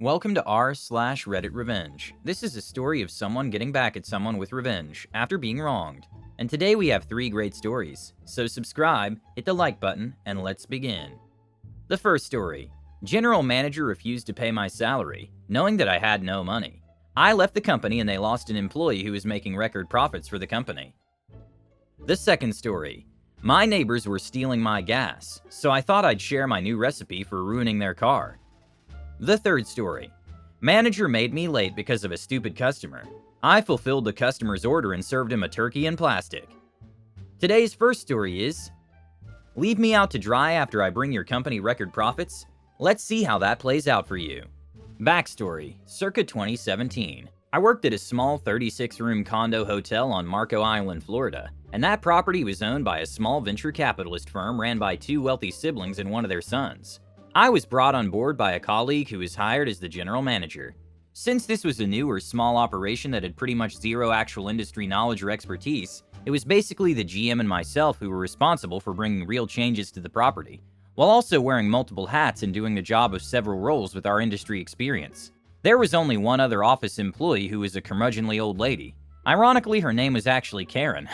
Welcome to r/RedditRevenge. This is a story of someone getting back at someone with revenge after being wronged. And today we have 3 great stories. So subscribe, hit the like button, and let's begin. The first story. General manager refused to pay my salary, knowing that I had no money. I left the company and they lost an employee who was making record profits for the company. The second story. My neighbors were stealing my gas, so I thought I'd share my new recipe for ruining their car. The third story. Manager made me late because of a stupid customer. I fulfilled the customer's order and served him a turkey in plastic. Today's first story is, leave me out to dry after I bring your company record profits? Let's see how that plays out for you. Backstory, circa 2017. I worked at a small 36-room condo hotel on Marco Island, Florida, and that property was owned by a small venture capitalist firm ran by 2 wealthy siblings and one of their sons. I was brought on board by a colleague who was hired as the general manager. Since this was a new or small operation that had pretty much zero actual industry knowledge or expertise, it was basically the GM and myself who were responsible for bringing real changes to the property, while also wearing multiple hats and doing the job of several roles with our industry experience. There was only one other office employee who was a curmudgeonly old lady. Ironically, her name was actually Karen,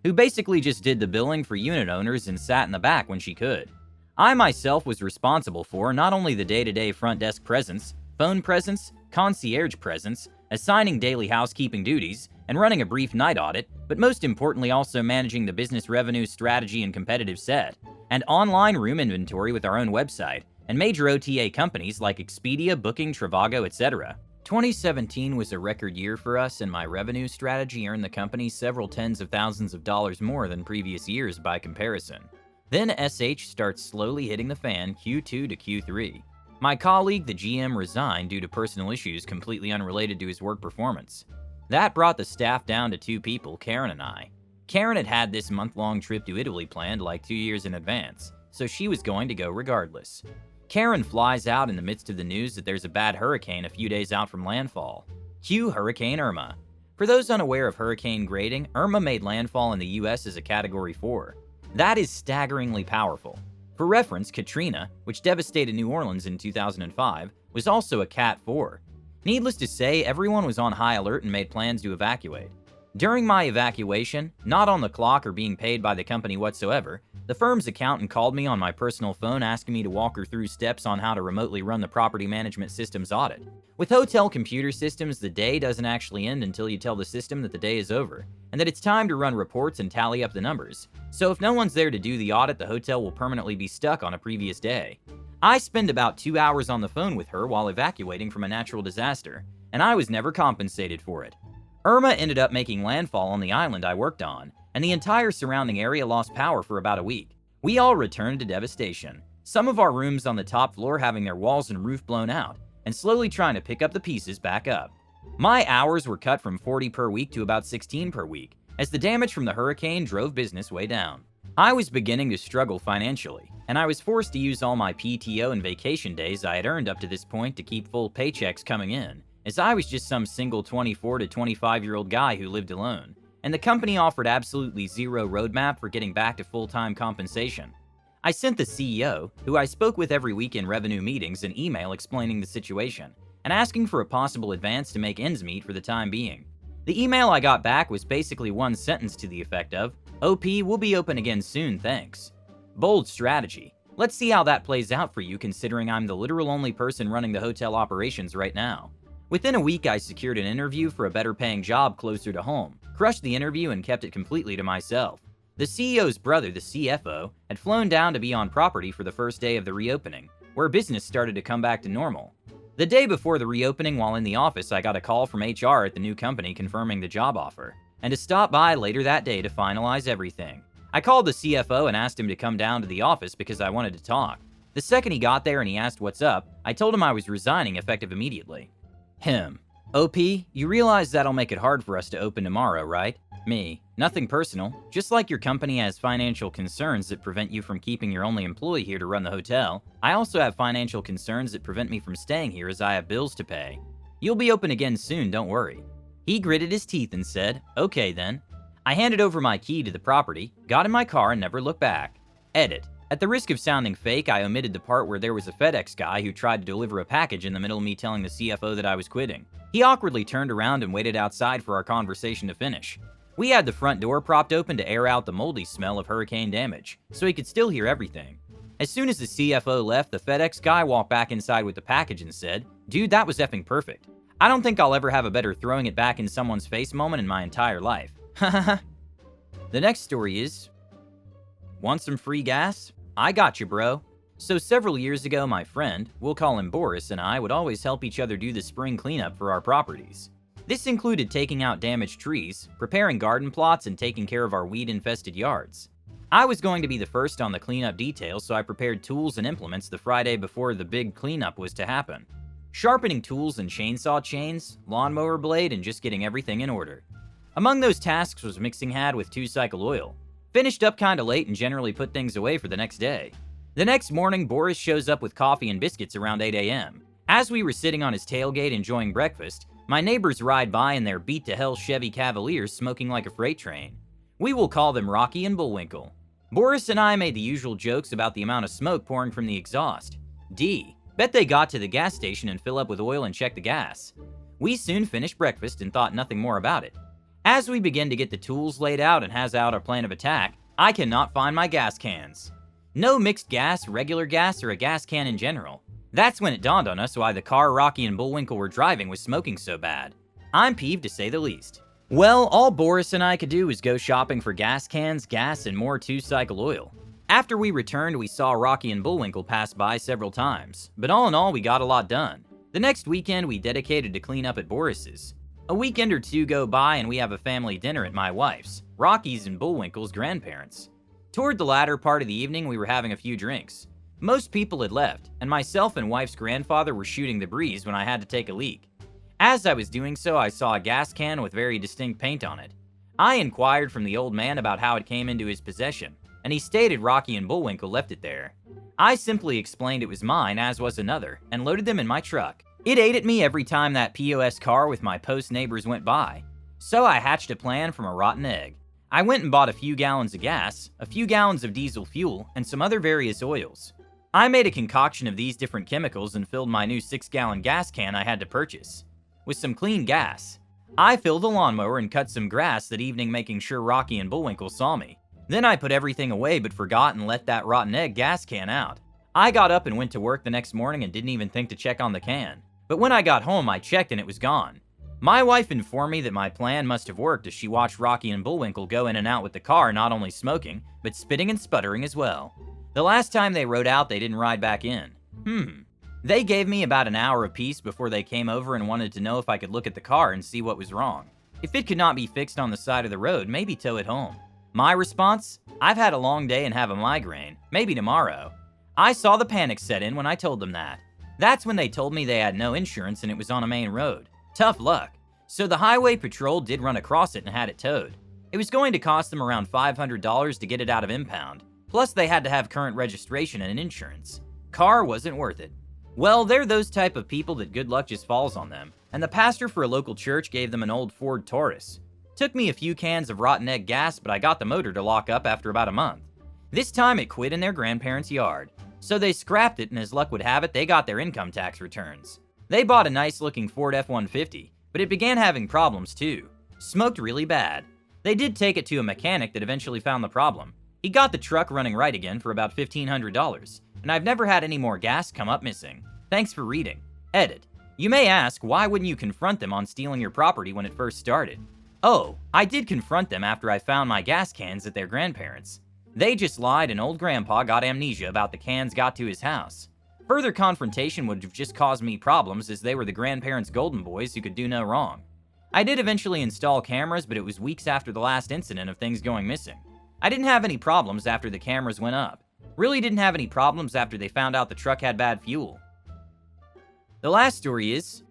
who basically just did the billing for unit owners and sat in the back when she could. I myself was responsible for not only the day-to-day front desk presence, phone presence, concierge presence, assigning daily housekeeping duties, and running a brief night audit, but most importantly also managing the business revenue strategy and competitive set, and online room inventory with our own website, and major OTA companies like Expedia, Booking, Trivago, etc. 2017 was a record year for us, and my revenue strategy earned the company several tens of thousands of dollars more than previous years by comparison. Then SH starts slowly hitting the fan Q2 to Q3. My colleague, the GM, resigned due to personal issues completely unrelated to his work performance. That brought the staff down to 2 people, Karen and I. Karen had had this month-long trip to Italy planned like 2 years in advance, so she was going to go regardless. Karen flies out in the midst of the news that there's a bad hurricane a few days out from landfall. Cue Hurricane Irma. For those unaware of hurricane grading, Irma made landfall in the US as a Category 4. That is staggeringly powerful. For reference, Katrina, which devastated New Orleans in 2005, was also a Cat 4. Needless to say, everyone was on high alert and made plans to evacuate. During my evacuation, not on the clock or being paid by the company whatsoever, the firm's accountant called me on my personal phone asking me to walk her through steps on how to remotely run the property management systems audit. With hotel computer systems, the day doesn't actually end until you tell the system that the day is over, and that it's time to run reports and tally up the numbers. So if no one's there to do the audit, the hotel will permanently be stuck on a previous day. I spend about 2 hours on the phone with her while evacuating from a natural disaster, and I was never compensated for it. Irma ended up making landfall on the island I worked on, and the entire surrounding area lost power for about a week. We all returned to devastation, some of our rooms on the top floor having their walls and roof blown out, and slowly trying to pick up the pieces back up. My hours were cut from 40 per week to about 16 per week, as the damage from the hurricane drove business way down. I was beginning to struggle financially, and I was forced to use all my PTO and vacation days I had earned up to this point to keep full paychecks coming in, as I was just some single 24 to 25-year-old guy who lived alone, and the company offered absolutely zero roadmap for getting back to full-time compensation. I sent the CEO, who I spoke with every week in revenue meetings, an email explaining the situation, and asking for a possible advance to make ends meet for the time being. The email I got back was basically one sentence to the effect of, "OP, we'll be open again soon, thanks." Bold strategy. Let's see how that plays out for you considering I'm the literal only person running the hotel operations right now. Within a week, I secured an interview for a better-paying job closer to home, crushed the interview, and kept it completely to myself. The CEO's brother, the CFO, had flown down to be on property for the first day of the reopening, where business started to come back to normal. The day before the reopening, while in the office, I got a call from HR at the new company confirming the job offer, and to stop by later that day to finalize everything. I called the CFO and asked him to come down to the office because I wanted to talk. The second he got there and he asked what's up, I told him I was resigning effective immediately. OP, you realize that'll make it hard for us to open tomorrow, right? Me. Nothing personal. Just like your company has financial concerns that prevent you from keeping your only employee here to run the hotel, I also have financial concerns that prevent me from staying here as I have bills to pay. You'll be open again soon, don't worry. He gritted his teeth and said, "Okay then." I handed over my key to the property, got in my car, and never looked back. Edit. At the risk of sounding fake, I omitted the part where there was a FedEx guy who tried to deliver a package in the middle of me telling the CFO that I was quitting. He awkwardly turned around and waited outside for our conversation to finish. We had the front door propped open to air out the moldy smell of hurricane damage, so he could still hear everything. As soon as the CFO left, the FedEx guy walked back inside with the package and said, "Dude, that was effing perfect. I don't think I'll ever have a better throwing it back in someone's face moment in my entire life." The next story is, want some free gas? I got you, bro. So several years ago, my friend, we'll call him Boris, and I would always help each other do the spring cleanup for our properties. This included taking out damaged trees, preparing garden plots, and taking care of our weed-infested yards. I was going to be the first on the cleanup details, so I prepared tools and implements the Friday before the big cleanup was to happen. Sharpening tools and chainsaw chains, lawnmower blade, and just getting everything in order. Among those tasks was mixing had with 2-cycle oil. Finished up kinda late and generally put things away for the next day. The next morning, Boris shows up with coffee and biscuits around 8 a.m. As we were sitting on his tailgate enjoying breakfast, my neighbors ride by in their beat-to-hell Chevy Cavaliers smoking like a freight train. We will call them Rocky and Bullwinkle. Boris and I made the usual jokes about the amount of smoke pouring from the exhaust. Bet they got to the gas station and fill up with oil and check the gas. We soon finished breakfast and thought nothing more about it. As we begin to get the tools laid out and has out our plan of attack, I cannot find my gas cans. No mixed gas, regular gas, or a gas can in general. That's when it dawned on us why the car Rocky and Bullwinkle were driving was smoking so bad. I'm peeved to say the least. Well, all Boris and I could do was go shopping for gas cans, gas, and more 2-cycle oil. After we returned, we saw Rocky and Bullwinkle pass by several times, but all in all, we got a lot done. The next weekend, we dedicated to clean up at Boris's. A weekend or two go by and we have a family dinner at my wife's, Rocky's and Bullwinkle's grandparents'. Toward the latter part of the evening, we were having a few drinks. Most people had left, and myself and wife's grandfather were shooting the breeze when I had to take a leak. As I was doing so, I saw a gas can with very distinct paint on it. I inquired from the old man about how it came into his possession, and he stated Rocky and Bullwinkle left it there. I simply explained it was mine, as was another, and loaded them in my truck. It ate at me every time that POS car with my post neighbors went by. So I hatched a plan from a rotten egg. I went and bought a few gallons of gas, a few gallons of diesel fuel, and some other various oils. I made a concoction of these different chemicals and filled my new 6-gallon gas can I had to purchase with some clean gas. I filled the lawnmower and cut some grass that evening, making sure Rocky and Bullwinkle saw me. Then I put everything away but forgot and let that rotten egg gas can out. I got up and went to work the next morning and didn't even think to check on the can. But when I got home, I checked and it was gone. My wife informed me that my plan must have worked as she watched Rocky and Bullwinkle go in and out with the car, not only smoking, but spitting and sputtering as well. The last time they rode out, they didn't ride back in. They gave me about an hour apiece before they came over and wanted to know if I could look at the car and see what was wrong. If it could not be fixed on the side of the road, maybe tow it home. My response? I've had a long day and have a migraine. Maybe tomorrow. I saw the panic set in when I told them that. That's when they told me they had no insurance and it was on a main road. Tough luck. So the highway patrol did run across it and had it towed. It was going to cost them around $500 to get it out of impound. Plus they had to have current registration and insurance. Car wasn't worth it. Well, they're those type of people that good luck just falls on them, and the pastor for a local church gave them an old Ford Taurus. Took me a few cans of rotten egg gas, but I got the motor to lock up after about a month. This time it quit in their grandparents' yard. So they scrapped it, and as luck would have it, they got their income tax returns. They bought a nice looking Ford F-150, but it began having problems too. Smoked really bad. They did take it to a mechanic that eventually found the problem. He got the truck running right again for about $1,500, and I've never had any more gas come up missing. Thanks for reading. Edit. You may ask, why wouldn't you confront them on stealing your property when it first started? Oh, I did confront them after I found my gas cans at their grandparents'. They just lied and old grandpa got amnesia about the cans got to his house. Further confrontation would have just caused me problems as they were the grandparents' golden boys who could do no wrong. I did eventually install cameras, but it was weeks after the last incident of things going missing. I didn't have any problems after the cameras went up. Really didn't have any problems after they found out the truck had bad fuel. The last story is,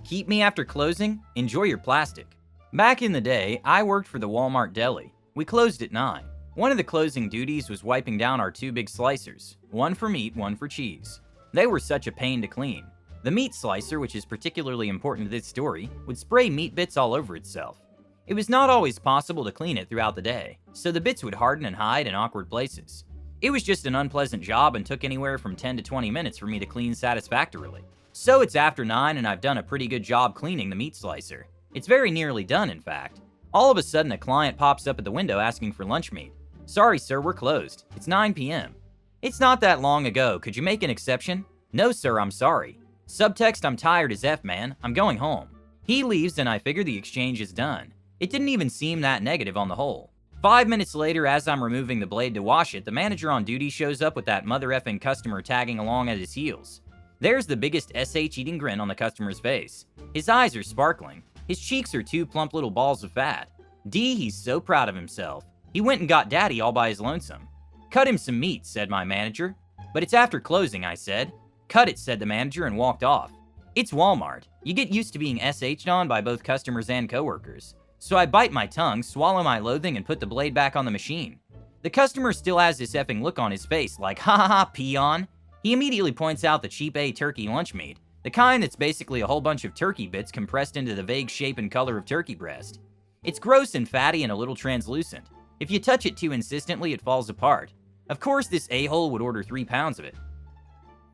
keep me after closing, enjoy your plastic. Back in the day, I worked for the Walmart deli. We closed at 9. One of the closing duties was wiping down our 2 big slicers, one for meat, one for cheese. They were such a pain to clean. The meat slicer, which is particularly important to this story, would spray meat bits all over itself. It was not always possible to clean it throughout the day, so the bits would harden and hide in awkward places. It was just an unpleasant job and took anywhere from 10 to 20 minutes for me to clean satisfactorily. So it's after 9 and I've done a pretty good job cleaning the meat slicer. It's very nearly done, in fact. All of a sudden, a client pops up at the window asking for lunch meat. Sorry, sir, we're closed. It's 9 p.m. It's not that long ago. Could you make an exception? No, sir, I'm sorry. Subtext, I'm tired as F, man. I'm going home. He leaves and I figure the exchange is done. It didn't even seem that negative on the whole. 5 minutes later, as I'm removing the blade to wash it, the manager on duty shows up with that mother effing customer tagging along at his heels. There's the biggest SH eating grin on the customer's face. His eyes are sparkling. His cheeks are 2 plump little balls of fat. He's so proud of himself. He went and got daddy all by his lonesome. Cut him some meat, said my manager. But it's after closing, I said. Cut it, said the manager and walked off. It's Walmart. You get used to being SH'd on by both customers and coworkers. So I bite my tongue, swallow my loathing, and put the blade back on the machine. The customer still has this effing look on his face like, ha ha ha, peon. He immediately points out the cheap A turkey lunch meat, the kind that's basically a whole bunch of turkey bits compressed into the vague shape and color of turkey breast. It's gross and fatty and a little translucent. If you touch it too insistently, it falls apart. Of course, this a-hole would order 3 pounds of it.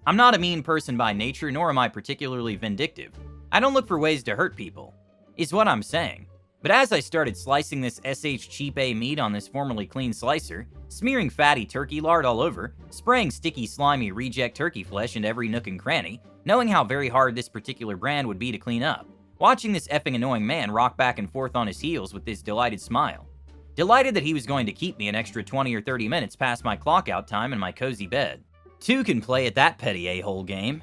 I'm not a mean person by nature, nor am I particularly vindictive. I don't look for ways to hurt people, is what I'm saying. But as I started slicing this SH cheap A meat on this formerly clean slicer, smearing fatty turkey lard all over, spraying sticky slimy reject turkey flesh into every nook and cranny, knowing how very hard this particular brand would be to clean up, watching this effing annoying man rock back and forth on his heels with this delighted smile. Delighted that he was going to keep me an extra 20 or 30 minutes past my clock out time in my cozy bed. 2 can play at that petty a-hole game.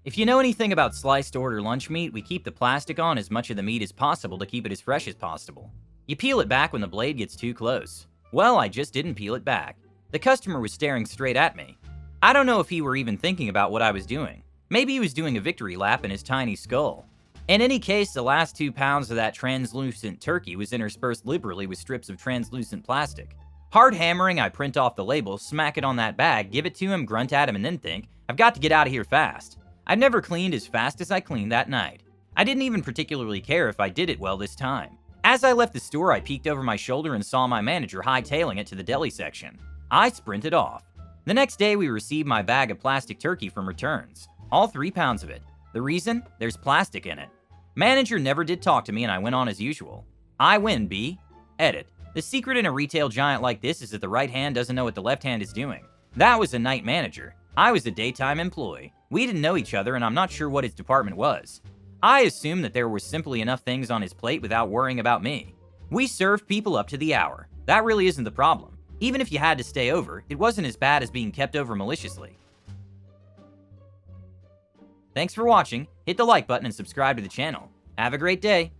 If you know anything about sliced order lunch meat, we keep the plastic on as much of the meat as possible to keep it as fresh as possible. You peel it back when the blade gets too close. Well, I just didn't peel it back. The customer was staring straight at me. I don't know if he were even thinking about what I was doing. Maybe he was doing a victory lap in his tiny skull. In any case, the last 2 pounds of that translucent turkey was interspersed liberally with strips of translucent plastic. Hard hammering, I print off the label, smack it on that bag, give it to him, grunt at him, and then think, I've got to get out of here fast. I've never cleaned as fast as I cleaned that night. I didn't even particularly care if I did it well this time. As I left the store, I peeked over my shoulder and saw my manager hightailing it to the deli section. I sprinted off. The next day, we received my bag of plastic turkey from returns. All 3 pounds of it. The reason? There's plastic in it. Manager never did talk to me and I went on as usual. I win, B. Edit. The secret in a retail giant like this is that the right hand doesn't know what the left hand is doing. That was a night manager. I was a daytime employee. We didn't know each other and I'm not sure what his department was. I assumed that there were simply enough things on his plate without worrying about me. We served people up to the hour. That really isn't the problem. Even if you had to stay over, it wasn't as bad as being kept over maliciously. Thanks for watching. Hit the like button and subscribe to the channel. Have a great day.